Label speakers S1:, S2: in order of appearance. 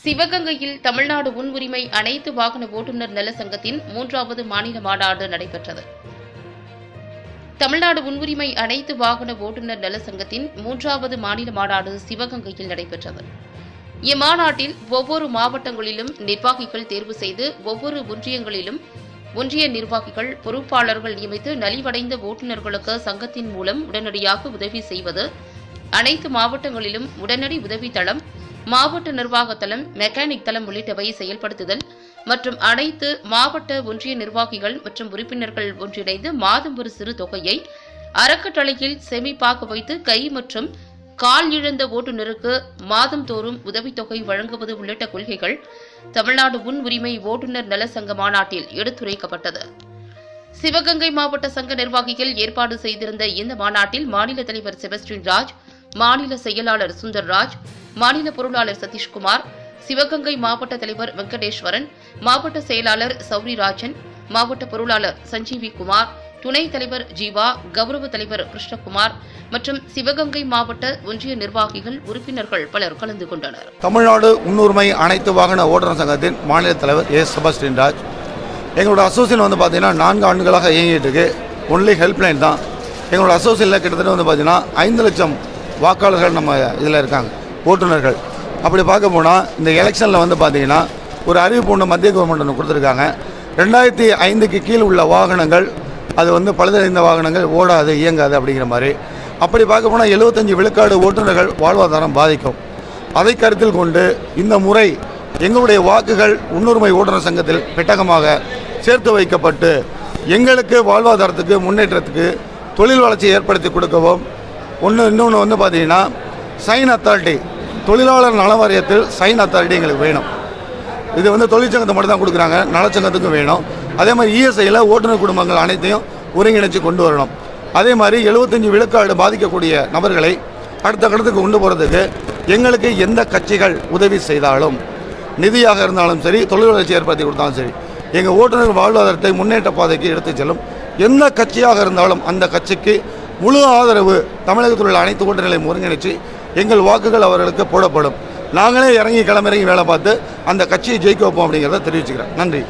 S1: சிவகங்கையில் தமிழ்நாடு முன்னுரிமை அனைத்து வாகன ஓட்டுநர் நல சங்கத்தின் 3வது மாநில மாநாடு நடைபெற்றது. தமிழ்நாடு முன்னுரிமை அனைத்து வாகன ஓட்டுநர் நல சங்கத்தின் 3வது மாநில மாநாடு சிவகங்கையில் நடைபெற்றது. இம்மாநாட்டில் ஒவ்வொரு மாவட்டங்களிலும் நிர்வாகிகள் தேர்வு செய்து ஒவ்வொரு ஒன்றியங்களிலும் ஒன்றிய நிர்வாகிகள் பொறுப்பாளர்கள் நியமித்து நலிவடைந்த ஓட்டுநர்களுக்கு சங்கத்தின் மூலம் உடனடியாக உதவி செய்வது, அனைத்து மாவட்டங்களிலும் உடனடி உதவி தளம், மாவட்ட நிர்வாக தளம், மெக்கானிக் தளம் உள்ளிட்டவை செயல்படுத்துதல் மற்றும் அனைத்து மாவட்ட ஒன்றிய நிர்வாகிகள் மற்றும் உறுப்பினர்கள் ஒன்றிணைந்து மாதம் ஒரு சிறு தொகையை அறக்கட்டளையில் சேமிப்பாக வைத்து கை மற்றும் கால் இழந்த ஓட்டுநருக்கு மாதந்தோறும் உதவித்தொகை வழங்குவது உள்ளிட்ட கொள்கைகள் தமிழ்நாடு முன்னுரிமை ஓட்டுநர் நல சங்க மாநாட்டில் எடுத்துரைக்கப்பட்டது. சிவகங்கை மாவட்ட சங்க நிர்வாகிகள் ஏற்பாடு செய்திருந்த இந்த மாநாட்டில் மாநில தலைவர் செபஸ்டின் ராஜ், மாநில செயலாளர் சுந்தர்ராஜ், மாநில பொருளாளர் சதீஷ்குமார், சிவகங்கை மாவட்ட தலைவர் வெங்கடேஸ்வரன், மாவட்ட செயலாளர் சௌரிராஜன், மாவட்ட பொருளாளர் சஞ்சீவி குமார், துணைத் தலைவர் ஜீவா, கௌரவ தலைவர் கிருஷ்ணகுமார் மற்றும் சிவகங்கை மாவட்ட ஒன்றிய நிர்வாகிகள், உறுப்பினர்கள் பலர் கலந்து கொண்டனர்.
S2: தமிழ்நாடு முன்னுரிமை அனைத்து வாகன ஓட்டுநர் சங்கத்தின் மாநில தலைவர் செபஸ்டின் ராஜ். எங்களோட அசோசியேஷன் பார்த்தீங்கன்னா 4 ஆண்டுகளாக இயங்கிட்டு இருக்கு. ஒன்லி ஹெல்ப்லைன் தான். எங்களோட அசோசியேஷனில் கிட்டத்தட்ட பார்த்தீங்கன்னா 5 லட்சம் வாக்காளர்கள் நம்ம இதில் இருக்காங்க, ஓட்டுநர்கள். அப்படி பார்க்க போனால் இந்த எலெக்ஷனில் பார்த்தீங்கன்னா ஒரு அறிவிப்பு ஒன்று மத்திய கவர்மெண்ட் ஒன்று கொடுத்துருக்காங்க. 2005க்கு கீழ் உள்ள வாகனங்கள் அது பழுதடைந்த வாகனங்கள் ஓடாது, இயங்காது அப்படிங்கிற மாதிரி. அப்படி பார்க்க போனால் 75 விழுக்காடு ஓட்டுநர்கள் வாழ்வாதாரம் பாதிக்கும். அதை கருத்தில் கொண்டு இந்த முறை எங்களுடைய வாக்குகள் முன்னுரிமை ஓட்டுநர் சங்கத்தில் பெட்டகமாக சேர்த்து வைக்கப்பட்டு எங்களுக்கு வாழ்வாதாரத்துக்கு, முன்னேற்றத்துக்கு, தொழில் வளர்ச்சியை ஏற்படுத்தி கொடுக்கவும். இன்னொன்று பார்த்தீங்கன்னா சைன் அத்தாரிட்டி, தொழிலாளர் நல வாரியத்தில் சைன் அத்தாரிட்டி எங்களுக்கு வேணும். இது தொழிற்சங்கத்தை மட்டும் தான் கொடுக்குறாங்க, நலச்சங்கத்துக்கும் வேணும். அதே மாதிரி இஎஸ்ஐயில் ஓட்டுநர் குடும்பங்கள் அனைத்தையும் ஒருங்கிணைச்சு கொண்டு வரணும். அதே மாதிரி 75 விழுக்காடு பாதிக்கக்கூடிய நபர்களை அடுத்த கட்டத்துக்கு கொண்டு போகிறதுக்கு எங்களுக்கு எந்த கட்சிகள் உதவி செய்தாலும், நிதியாக இருந்தாலும் சரி, தொழில் வளர்ச்சி ஏற்படுத்தி கொடுத்தாலும் சரி, எங்கள் ஓட்டுநர் வாழ்வாதாரத்தை முன்னேற்ற பாதைக்கு எடுத்துச் செல்லும் எந்த கட்சியாக இருந்தாலும் அந்த கட்சிக்கு முழு ஆதரவு தமிழகத்தில் உள்ள அனைத்து ஓட்டுநர்களையும் ஒருங்கிணைச்சு எங்கள் வாக்குகள் அவர்களுக்கு போடப்படும். நாங்களே களமிறங்கி வேலை பார்த்து அந்த கட்சியை ஜெயிக்க வைப்போம் அப்படிங்கிறத தெரிவிச்சுக்கிறேன். நன்றி.